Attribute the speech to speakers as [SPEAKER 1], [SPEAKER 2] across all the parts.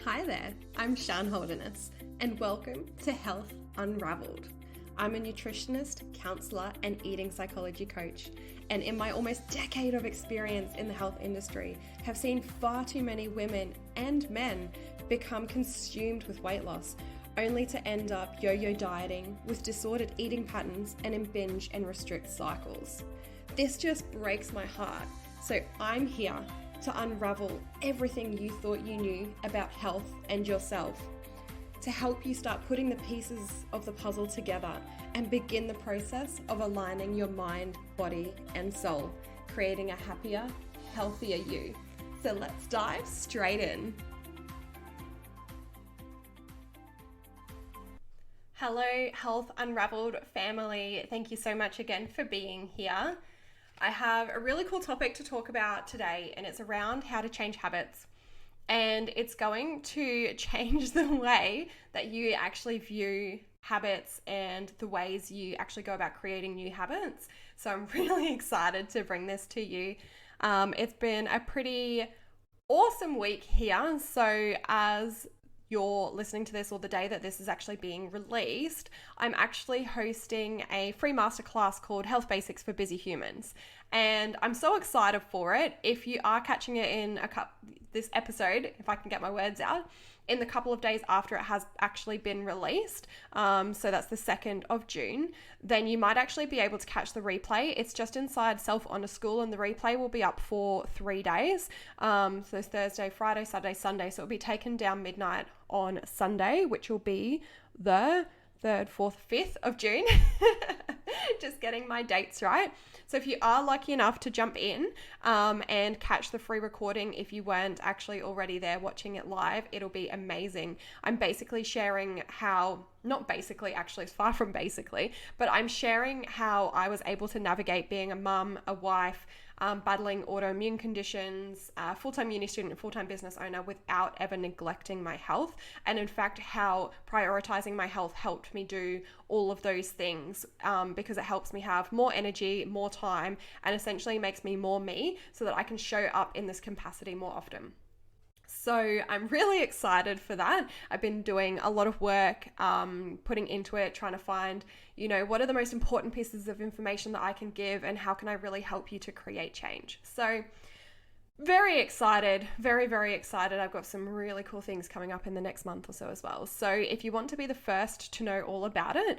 [SPEAKER 1] Hi there, I'm Shan Holderness, and welcome to Health Unraveled. I'm a nutritionist, counselor, and eating psychology coach, and in my almost decade of experience in the health industry, have seen far too many women and men become consumed with weight loss, only to end up yo-yo dieting with disordered eating patterns and in binge and restrict cycles. This just breaks my heart, so I'm here to unravel everything you thought you knew about health and yourself, to help you start putting the pieces of the puzzle together and begin the process of aligning your mind, body, and soul, creating a happier, healthier you. So let's dive straight in. Hello, Health Unraveled family. Thank you so much again for being here. I have a really cool topic to talk about today, and it's around how to change habits. And it's going to change the way that you actually view habits and the ways you actually go about creating new habits. So I'm really excited to bring this to you. It's been a pretty awesome week here. So as you're listening to this, or the day that this is actually being released, I'm actually hosting a free masterclass called Health Basics for Busy Humans. And I'm so excited for it. If you are catching it in this episode, if I can get my words out, in the couple of days after it has actually been released, so that's the 2nd of June, then you might actually be able to catch the replay. It's just inside Self Honor School, and the replay will be up for 3 days. So Thursday, Friday, Saturday, Sunday. So it'll be taken down midnight on Sunday, which will be the 3rd, 4th, 5th of June. Just getting my dates right. So if you are lucky enough to jump in and catch the free recording, if you weren't actually already there watching it live, it'll be amazing. I'm basically sharing how, not basically, actually it's far from basically, but I'm sharing how I was able to navigate being a mum, a wife, battling autoimmune conditions, full-time uni student and full-time business owner without ever neglecting my health. And in fact, how prioritizing my health helped me do all of those things because it helps me have more energy, more time, and essentially makes me more me so that I can show up in this capacity more often. So I'm really excited for that. I've been doing a lot of work, putting into it, trying to find, what are the most important pieces of information that I can give and how can I really help you to create change. So very excited, very, very excited. I've got some really cool things coming up in the next month or so as well. So if you want to be the first to know all about it,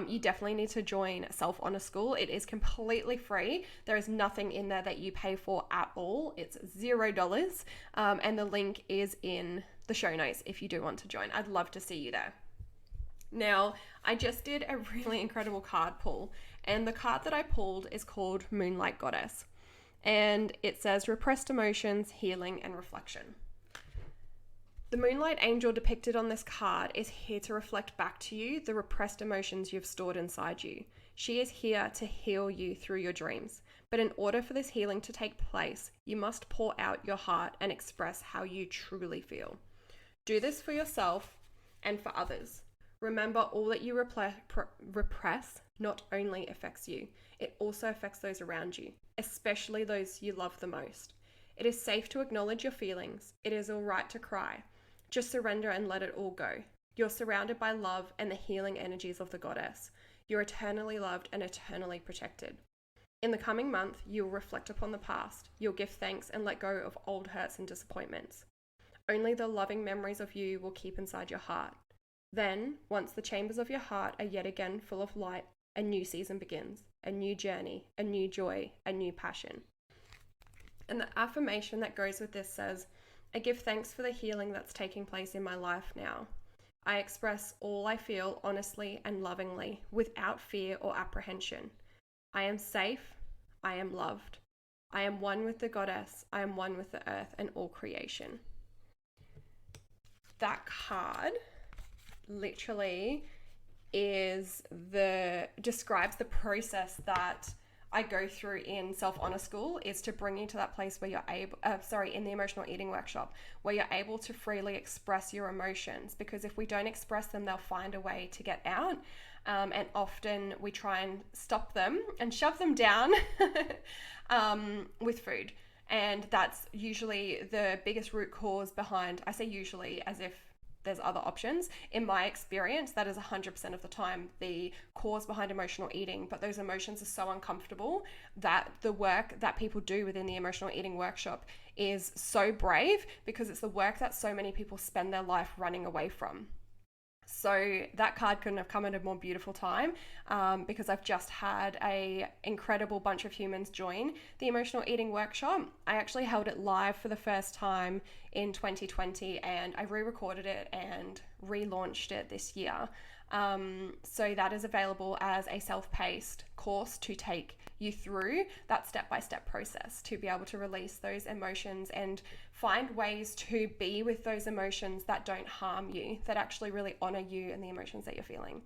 [SPEAKER 1] you definitely need to join Self Honor School. It is completely free. There is nothing in there that you pay for at all. It's $0. And the link is in the show notes if you do want to join. I'd love to see you there. Now, I just did a really incredible card pull, and the card that I pulled is called Moonlight Goddess. And it says repressed emotions, healing, and reflection. The moonlight angel depicted on this card is here to reflect back to you the repressed emotions you've stored inside you. She is here to heal you through your dreams. But in order for this healing to take place, you must pour out your heart and express how you truly feel. Do this for yourself and for others. Remember, all that you repress not only affects you, it also affects those around you, especially those you love the most. It is safe to acknowledge your feelings. It is all right to cry. Just surrender and let it all go. You're surrounded by love and the healing energies of the goddess. You're eternally loved and eternally protected. In the coming month, you'll reflect upon the past. You'll give thanks and let go of old hurts and disappointments. Only the loving memories of you will keep inside your heart. Then, once the chambers of your heart are yet again full of light, a new season begins, a new journey, a new joy, a new passion. And the affirmation that goes with this says, I give thanks for the healing that's taking place in my life now. I express all I feel honestly and lovingly, without fear or apprehension. I am safe. I am loved. I am one with the goddess. I am one with the earth and all creation. That card literally describes the process that I go through in Self Honor School, is to bring you to that place where you're able, in the emotional eating workshop, where you're able to freely express your emotions, because if we don't express them, they'll find a way to get out. And often we try and stop them and shove them down with food. And that's usually the biggest root cause behind, I say usually as if there's other options. In my experience, that is 100% of the time the cause behind emotional eating. But those emotions are so uncomfortable that the work that people do within the emotional eating workshop is so brave, because it's the work that so many people spend their life running away from. So that card couldn't have come at a more beautiful time, because I've just had a incredible bunch of humans join the emotional eating workshop. I actually held it live for the first time in 2020, and I re-recorded it and relaunched it this year. So that is available as a self-paced course to take you through that step-by-step process to be able to release those emotions and find ways to be with those emotions that don't harm you, that actually really honor you and the emotions that you're feeling.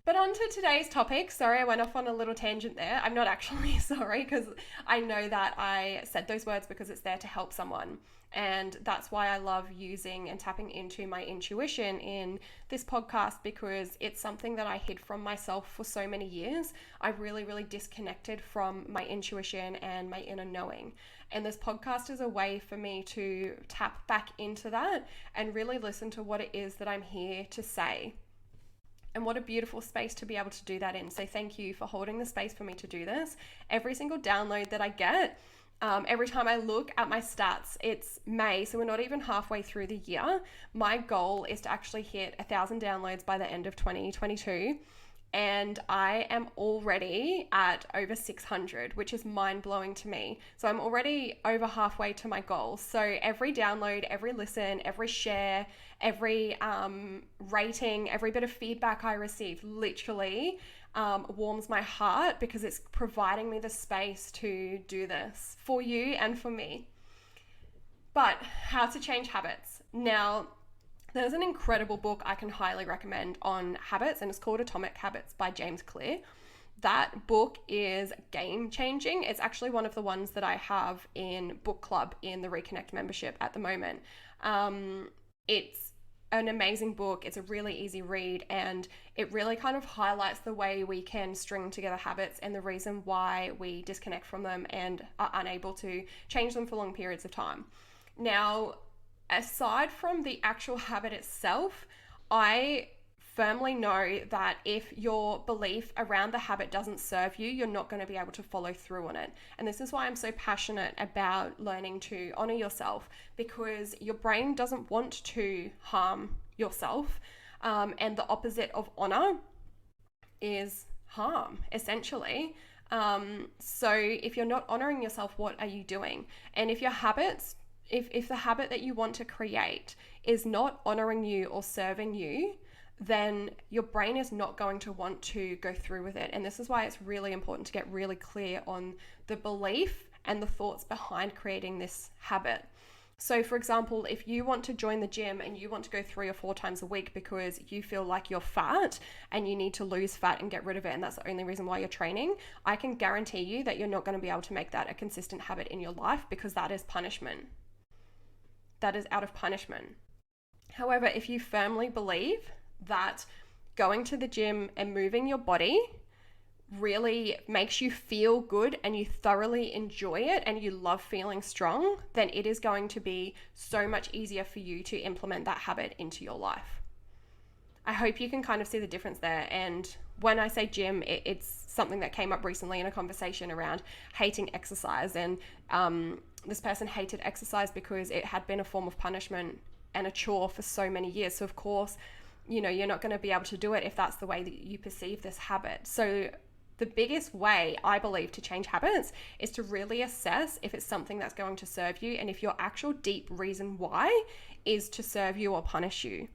[SPEAKER 1] But on to today's topic. Sorry, I went off on a little tangent there. I'm not actually sorry, because I know that I said those words because it's there to help someone. And that's why I love using and tapping into my intuition in this podcast, because it's something that I hid from myself for so many years. I really, really disconnected from my intuition and my inner knowing. And this podcast is a way for me to tap back into that and really listen to what it is that I'm here to say. And what a beautiful space to be able to do that in. So thank you for holding the space for me to do this. Every single download that I get, every time I look at my stats, it's May, so we're not even halfway through the year. My goal is to actually hit 1,000 downloads by the end of 2022. And I am already at over 600, which is mind-blowing to me. So I'm already over halfway to my goal. So every download, every listen, every share, every rating, every bit of feedback I receive literally warms my heart, because it's providing me the space to do this for you and for me. But how to change habits. Now, there's an incredible book I can highly recommend on habits, and it's called Atomic Habits by James Clear. That book is game changing. It's actually one of the ones that I have in book club in the Reconnect membership at the moment. It's an amazing book. It's a really easy read, and it really kind of highlights the way we can string together habits and the reason why we disconnect from them and are unable to change them for long periods of time. Now, aside from the actual habit itself, I firmly know that if your belief around the habit doesn't serve you, you're not going to be able to follow through on it. And this is why I'm so passionate about learning to honor yourself, because your brain doesn't want to harm yourself. And the opposite of honor is harm, essentially. So if you're not honoring yourself, what are you doing? And if your habits, if the habit that you want to create is not honoring you or serving you, then your brain is not going to want to go through with it. And this is why it's really important to get really clear on the belief and the thoughts behind creating this habit. So for example, if you want to join the gym and you want to go 3 or 4 times a week because you feel like you're fat and you need to lose fat and get rid of it, and that's the only reason why you're training, I can guarantee you that you're not going to be able to make that a consistent habit in your life, because that is punishment. That is out of punishment. However, if you firmly believe that going to the gym and moving your body really makes you feel good and you thoroughly enjoy it and you love feeling strong, then it is going to be so much easier for you to implement that habit into your life. I hope you can kind of see the difference there. And when I say gym, it's something that came up recently in a conversation around hating exercise. And this person hated exercise because it had been a form of punishment and a chore for so many years. So of course, you know, you're not going to be able to do it if that's the way that you perceive this habit. So the biggest way, I believe, to change habits is to really assess if it's something that's going to serve you and if your actual deep reason why is to serve you or punish you.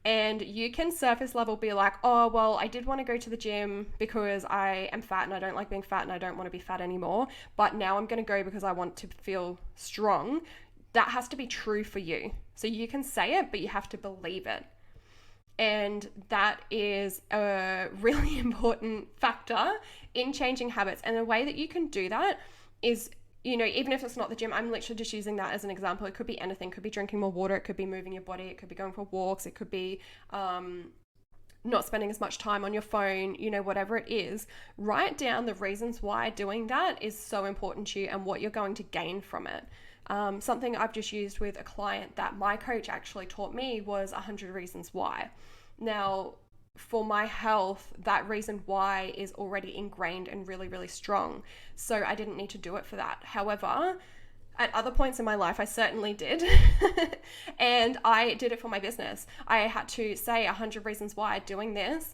[SPEAKER 1] And you can surface level be like, oh, well, I did want to go to the gym because I am fat and I don't like being fat and I don't want to be fat anymore, but now I'm going to go because I want to feel strong. That has to be true for you. So you can say it, but you have to believe it. And that is a really important factor in changing habits. And the way that you can do that is, you know, even if it's not the gym, I'm literally just using that as an example. It could be anything. It could be drinking more water. It could be moving your body. It could be going for walks. It could be not spending as much time on your phone, whatever it is, write down the reasons why doing that is so important to you and what you're going to gain from it. Something I've just used with a client that my coach actually taught me was 100 reasons why. Now, for my health, that reason why is already ingrained and really, really strong. So I didn't need to do it for that. However, at other points in my life, I certainly did. And I did it for my business. I had to say 100 reasons why doing this,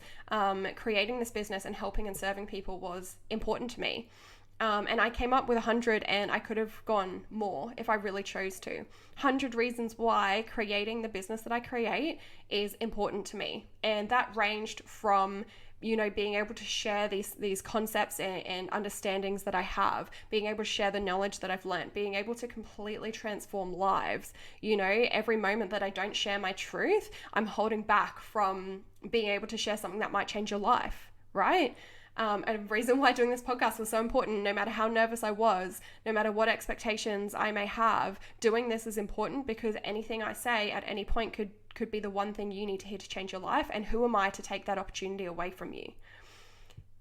[SPEAKER 1] creating this business and helping and serving people was important to me. And I came up with 100, and I could have gone more if I really chose to. 100 reasons why creating the business that I create is important to me. And that ranged from, being able to share these concepts and understandings that I have, being able to share the knowledge that I've learned, being able to completely transform lives. Every moment that I don't share my truth, I'm holding back from being able to share something that might change your life, right? And a reason why doing this podcast was so important, no matter how nervous I was, no matter what expectations I may have, doing this is important because anything I say at any point could be the one thing you need to hear to change your life. And who am I to take that opportunity away from you?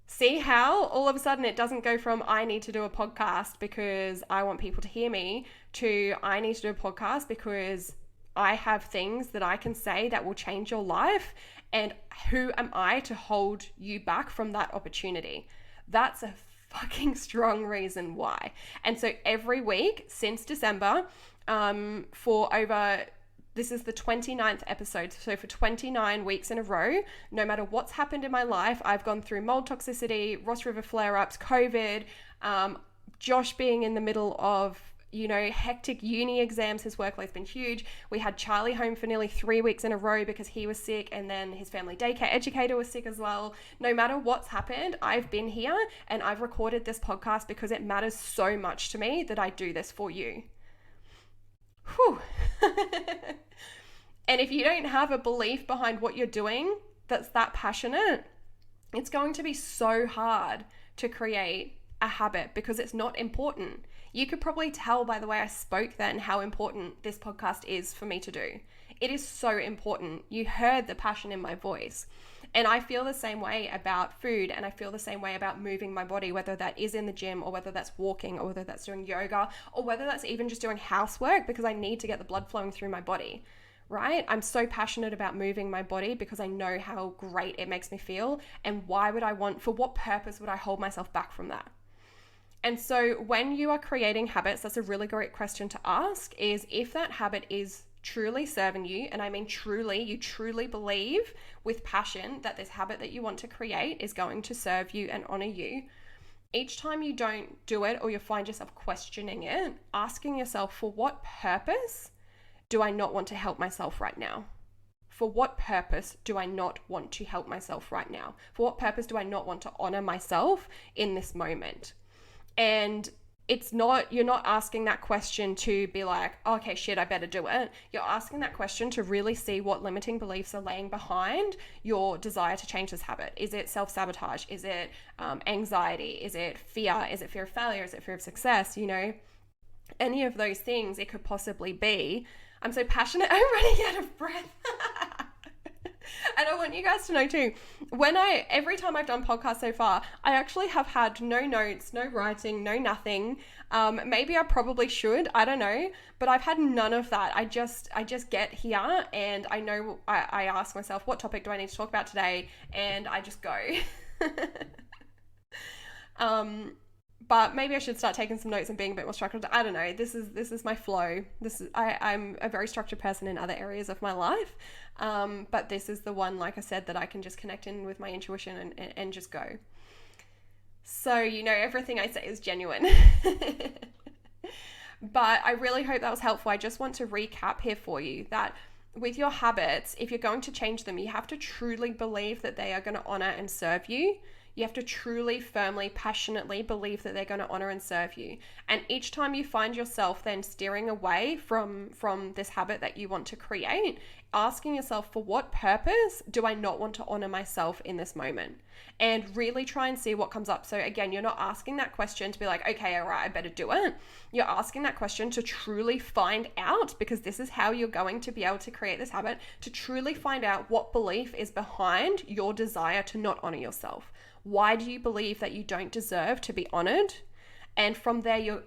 [SPEAKER 1] See how all of a sudden it doesn't go from I need to do a podcast because I want people to hear me to I need to do a podcast because I have things that I can say that will change your life. And who am I to hold you back from that opportunity? That's a fucking strong reason why. And so every week since December, this is the 29th episode. So for 29 weeks in a row, no matter what's happened in my life, I've gone through mold toxicity, Ross River flare-ups, COVID, Josh being in the middle of hectic uni exams. His workload's been huge. We had Charlie home for nearly 3 weeks in a row because he was sick, and then his family daycare educator was sick as well. No matter what's happened, I've been here and I've recorded this podcast because it matters so much to me that I do this for you. Whew. And if you don't have a belief behind what you're doing that's that passionate, it's going to be so hard to create a habit because it's not important. You could probably tell by the way I spoke then how important this podcast is for me to do. It is so important. You heard the passion in my voice. And I feel the same way about food, and I feel the same way about moving my body, whether that is in the gym or whether that's walking or whether that's doing yoga or whether that's even just doing housework because I need to get the blood flowing through my body, right? I'm so passionate about moving my body because I know how great it makes me feel, and for what purpose would I hold myself back from that? And so when you are creating habits, that's a really great question to ask, is if that habit is truly serving you, and I mean truly, you truly believe with passion that this habit that you want to create is going to serve you and honor you, each time you don't do it or you find yourself questioning it, asking yourself, for what purpose do I not want to help myself right now? For what purpose do I not want to help myself right now? For what purpose do I not want to honor myself in this moment? And you're not asking that question to be like, okay, shit, I better do it. You're asking that question to really see what limiting beliefs are laying behind your desire to change this habit. Is it self-sabotage? Is it anxiety? Is it fear? Is it fear of failure? Is it fear of success? Any of those things it could possibly be. I'm so passionate, I'm running out of breath. And I want you guys to know too, every time I've done podcasts so far, I actually have had no notes, no writing, no nothing. Maybe I probably should, I don't know, but I've had none of that. I just get here and I know, I ask myself, what topic do I need to talk about today? And I just go. But maybe I should start taking some notes and being a bit more structured. I don't know. This is my flow. I'm a very structured person in other areas of my life. But this is the one, like I said, that I can just connect in with my intuition and just go. So, everything I say is genuine. But I really hope that was helpful. I just want to recap here for you that with your habits, if you're going to change them, you have to truly believe that they are going to honor and serve you. You have to truly, firmly, passionately believe that they're going to honor and serve you. And each time you find yourself then steering away from this habit that you want to create, asking yourself, for what purpose do I not want to honor myself in this moment? And really try and see what comes up. So again, you're not asking that question to be like, okay, all right, I better do it. You're asking that question to truly find out, because this is how you're going to be able to create this habit, to truly find out what belief is behind your desire to not honor yourself. Why do you believe that you don't deserve to be honored? And from there,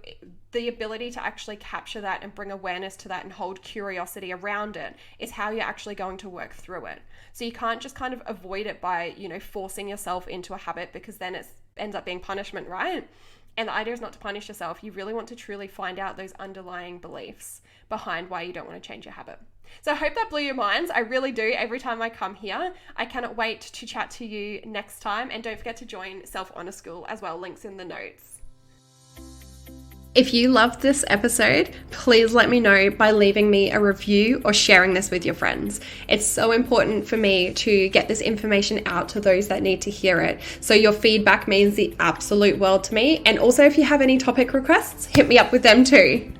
[SPEAKER 1] the ability to actually capture that and bring awareness to that and hold curiosity around it is how you're actually going to work through it. So you can't just kind of avoid it by, forcing yourself into a habit, because then it ends up being punishment, right? And the idea is not to punish yourself. You really want to truly find out those underlying beliefs behind why you don't want to change your habit. So I hope that blew your minds. I really do. Every time I come here, I cannot wait to chat to you next time. And don't forget to join Self-Honor School as well. Links in the notes. If you loved this episode, please let me know by leaving me a review or sharing this with your friends. It's so important for me to get this information out to those that need to hear it. So your feedback means the absolute world to me. And also, if you have any topic requests, hit me up with them too.